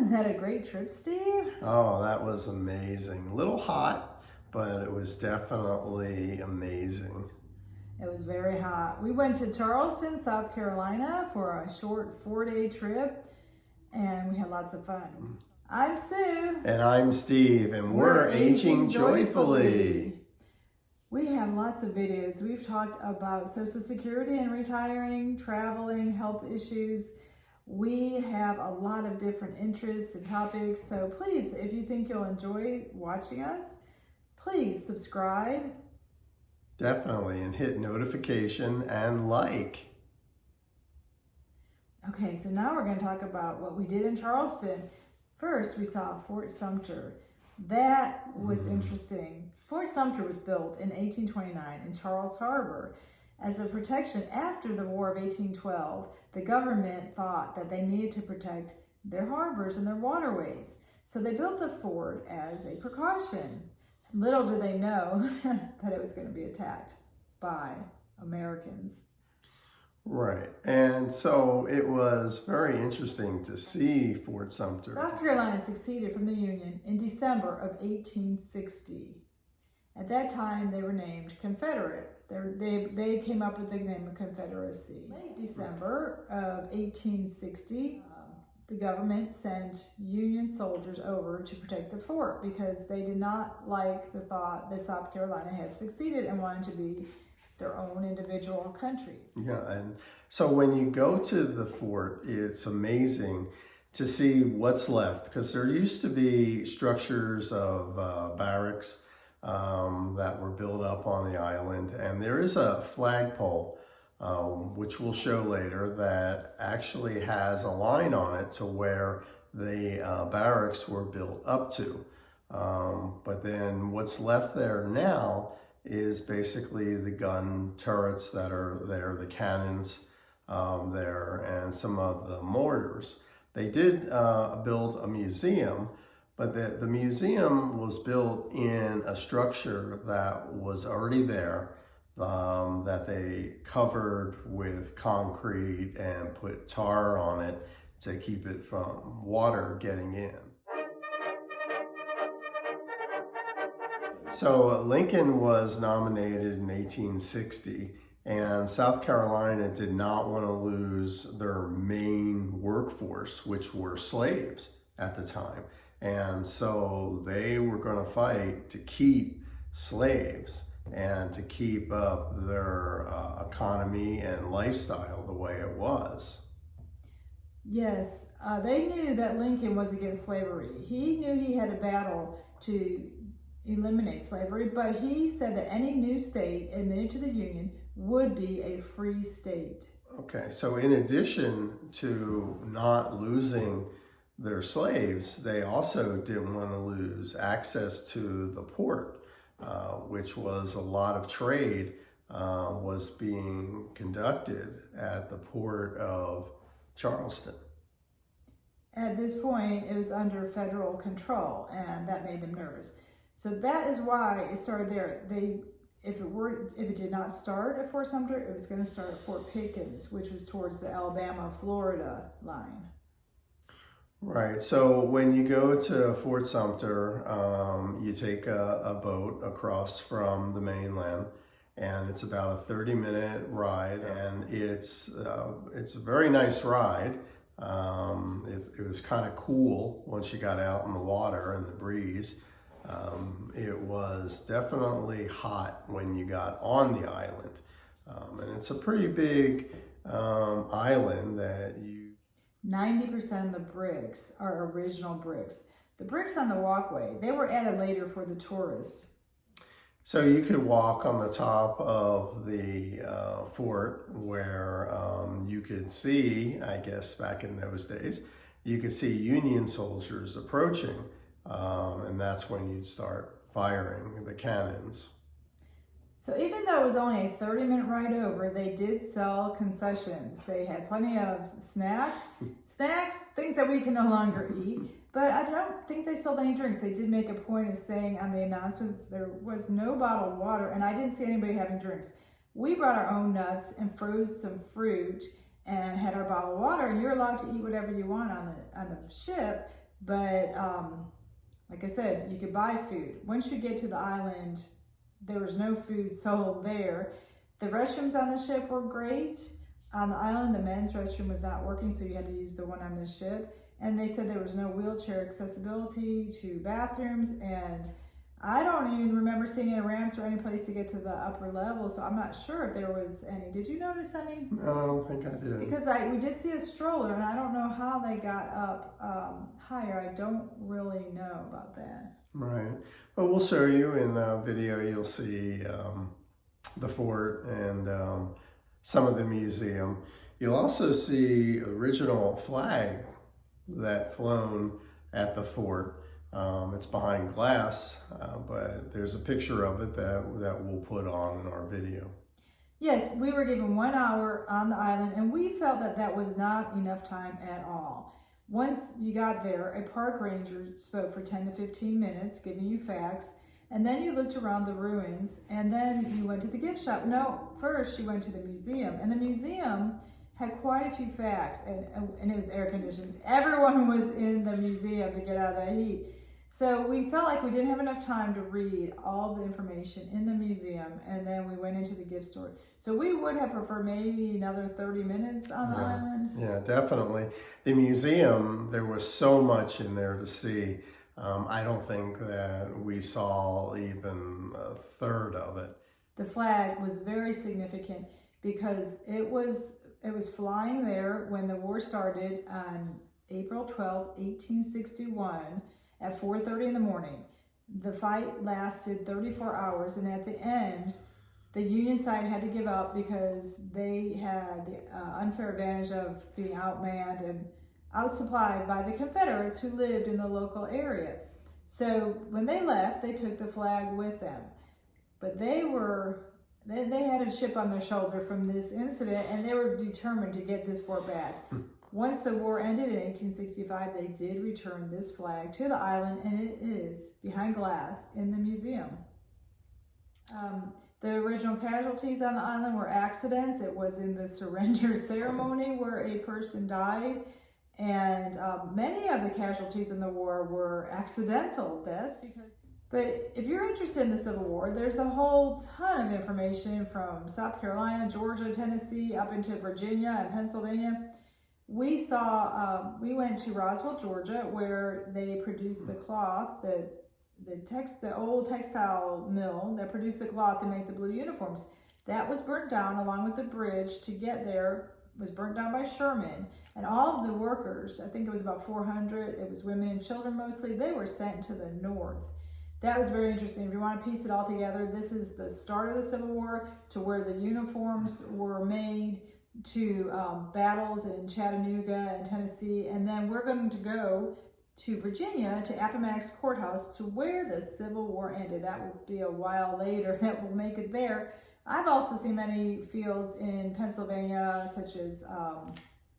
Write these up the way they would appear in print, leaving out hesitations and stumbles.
Wasn't that a great trip, Steve? Oh, that was amazing. A little hot, but it was definitely amazing. It was very hot. We went to Charleston, South Carolina for a short 4-day trip, and we had lots of fun. I'm Sue. And I'm Steve, and we're aging joyfully. We have lots of videos. We've talked about Social Security and retiring, traveling, health issues. We have a lot of different interests and topics. So please, if you think you'll enjoy watching us, please subscribe. Definitely, and hit notification and like. Okay, so now we're going to talk about what we did in Charleston. First, we saw Fort Sumter. That was interesting. Fort Sumter was built in 1829 in Charles Harbor as a protection after the War of 1812. The government thought that they needed to protect their harbors and their waterways. So they built the fort as a precaution. Little did they know that it was going to be attacked by Americans. Right, and so it was very interesting to see Fort Sumter. South Carolina seceded from the Union in December of 1860. At that time, they were named Confederate. They came up with the name of Confederacy. Late December of 1860, the government sent Union soldiers over to protect the fort because they did not like the thought that South Carolina had succeeded and wanted to be their own individual country. Yeah, and so when you go to the fort, it's amazing to see what's left, because there used to be structures of barracks that were built up on the island, and there is a flagpole, which we'll show later, that actually has a line on it to where the barracks were built up to. But then what's left there now is basically the gun turrets that are there, the cannons there, and some of the mortars. They did build a museum, but the museum was built in a structure that was already there, that they covered with concrete and put tar on it to keep it from water getting in. So Lincoln was nominated in 1860, and South Carolina did not want to lose their main workforce, which were slaves at the time. And so they were going to fight to keep slaves and to keep up their economy and lifestyle the way it was. Yes, they knew that Lincoln was against slavery. He knew he had a battle to eliminate slavery, but he said that any new state admitted to the Union would be a free state. Okay, so in addition to not losing their slaves, they also didn't want to lose access to the port, which was a lot of trade was being conducted at the port of Charleston. At this point, it was under federal control, and that made them nervous. So that is why it started there. If it did not start at Fort Sumter, it was going to start at Fort Pickens, which was towards the Alabama-Florida line. Right. So when you go to Fort Sumter, you take a boat across from the mainland, and it's about a 30-minute ride, and it's a very nice ride. It was kind of cool once you got out in the water and the breeze. It was definitely hot when you got on the island, and it's a pretty big island that 90% of the bricks are original bricks. The bricks on the walkway, they were added later for the tourists. So you could walk on the top of the fort where you could see, I guess back in those days, you could see Union soldiers approaching, and that's when you'd start firing the cannons. So even though it was only a 30-minute ride over, they did sell concessions. They had plenty of snacks, things that we can no longer eat. But I don't think they sold any drinks. They did make a point of saying on the announcements there was no bottled water, and I didn't see anybody having drinks. We brought our own nuts and froze some fruit and had our bottled water, and you're allowed to eat whatever you want on the ship, But like I said, you could buy food. Once you get to the island, there was no food sold there. The restrooms on the ship were great. On the island, the men's restroom was not working, so you had to use the one on the ship. And they said there was no wheelchair accessibility to bathrooms, and I don't even remember seeing any ramps or any place to get to the upper level, so I'm not sure if there was any. Did you notice any? No, I don't think I did. Because we did see a stroller, and I don't know how they got up higher. I don't really know about that. Right. Well, we'll show you in a video. You'll see the fort and some of the museum. You'll also see original flag that flown at the fort. It's behind glass, but there's a picture of it that we'll put on in our video. Yes, we were given 1 hour on the island, and we felt that that was not enough time at all. Once you got there, a park ranger spoke for 10 to 15 minutes, giving you facts, and then you looked around the ruins, and then you went to the gift shop. No, first you went to the museum, and the museum had quite a few facts, and it was air conditioned. Everyone was in the museum to get out of the heat. So we felt like we didn't have enough time to read all the information in the museum, and then we went into the gift store. So we would have preferred maybe another 30 minutes on the island. Yeah, definitely. The museum, there was so much in there to see. I don't think that we saw even a third of it. The flag was very significant because it was flying there when the war started on April 12, 1861 at 4:30 in the morning. The fight lasted 34 hours, and at the end, the Union side had to give up because they had the unfair advantage of being outmanned and outsupplied by the Confederates who lived in the local area. So when they left, they took the flag with them. But they had a chip on their shoulder from this incident, and they were determined to get this fort back. Once the war ended in 1865, they did return this flag to the island, and it is behind glass in the museum. The original casualties on the island were accidents. It was in the surrender ceremony where a person died, and many of the casualties in the war were accidental deaths. But if you're interested in the Civil War, there's a whole ton of information from South Carolina, Georgia, Tennessee, up into Virginia and Pennsylvania. We went to Roswell, Georgia, where they produced the cloth, the old textile mill that produced the cloth to make the blue uniforms. That was burnt down along with the bridge to get there, was burnt down by Sherman. And all of the workers, I think it was about 400, it was women and children mostly, they were sent to the north. That was very interesting. If you want to piece it all together, this is the start of the Civil War to where the uniforms were made, to battles in Chattanooga and Tennessee, and then we're going to go to Virginia, to Appomattox Courthouse, to where the Civil War ended. That will be a while later that we'll make it there. I've also seen many fields in Pennsylvania, such as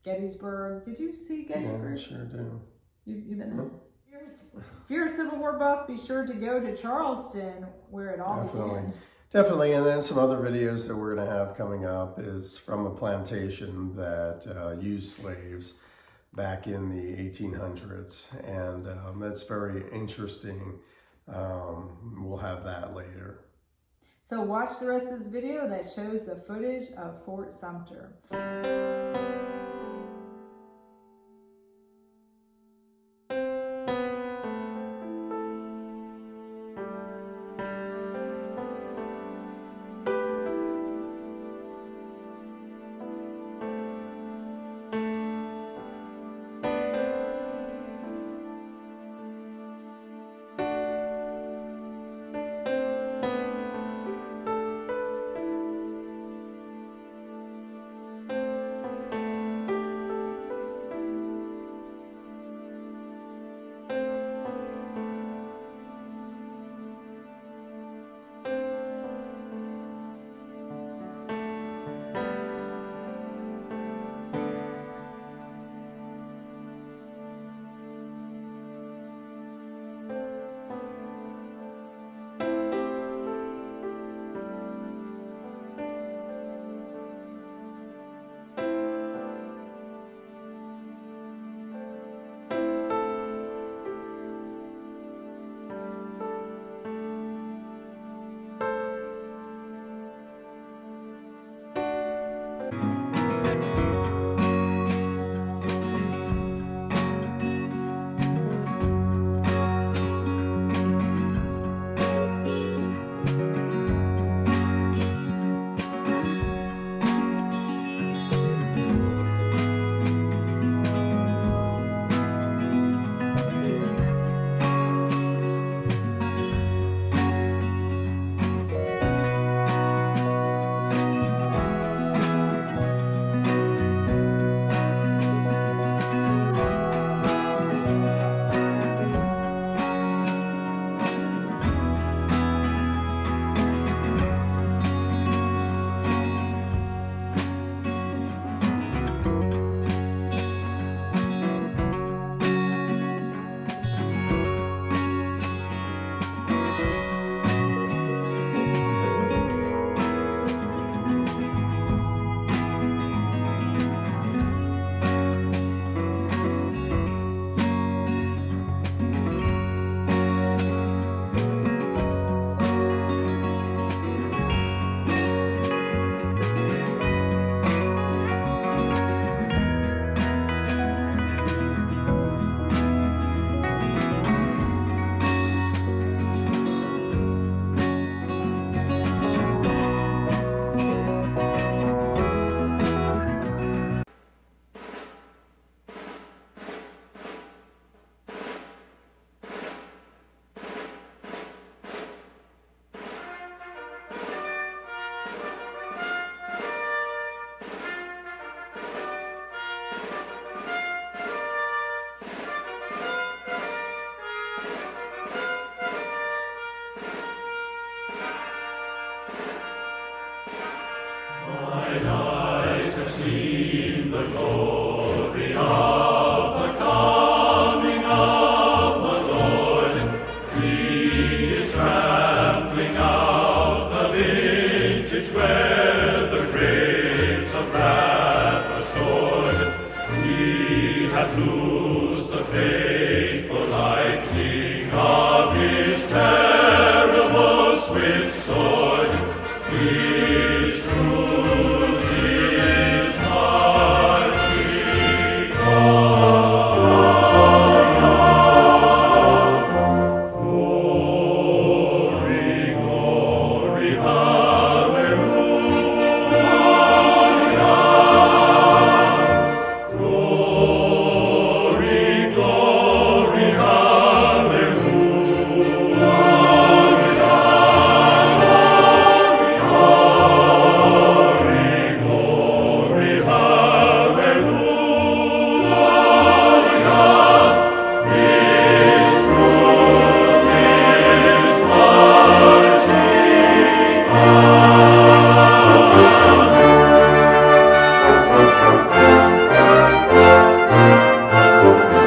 Gettysburg. Did you see Gettysburg? Yeah, I sure do. You've been there? If you're a Civil War buff, be sure to go to Charleston, where it all began. Definitely, and then some other videos that we're going to have coming up is from a plantation that used slaves back in the 1800s, and that's very interesting. We'll have that later. So watch the rest of this video that shows the footage of Fort Sumter. Mine eyes have seen the glory of the coming of the Lord. He is trampling out the vintage where the grapes of wrath are stored. He hath loosed the fateful lightning of his terrible swift sword. His truth is marching on. Glory, glory, hallelujah. Glory, glory,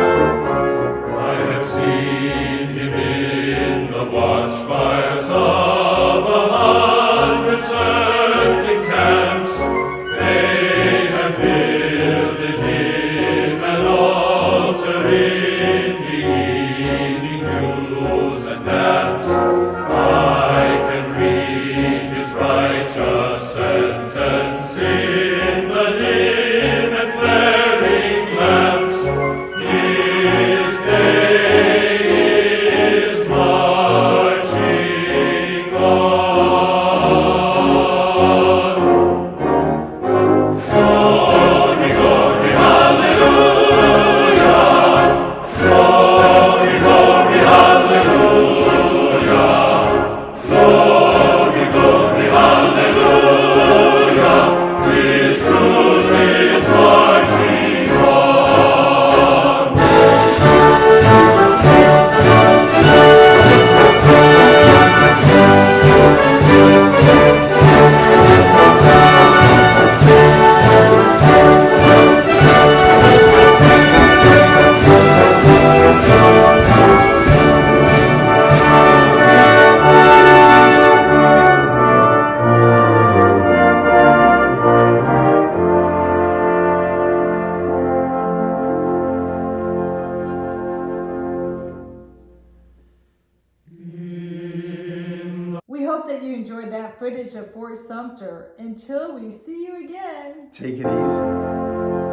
I have seen him in the watchfires of 100 circling camps. They have builded him an altar in the evening dews and damps. I can read his righteous sentence in the dim and flaring lamps. His day is marching on. Glory, glory, hallelujah. Glory, glory, hallelujah. Glory, glory, hallelujah. His truth is marching on. We hope that you enjoyed that footage of Fort Sumter. Until we see you again. Take it easy.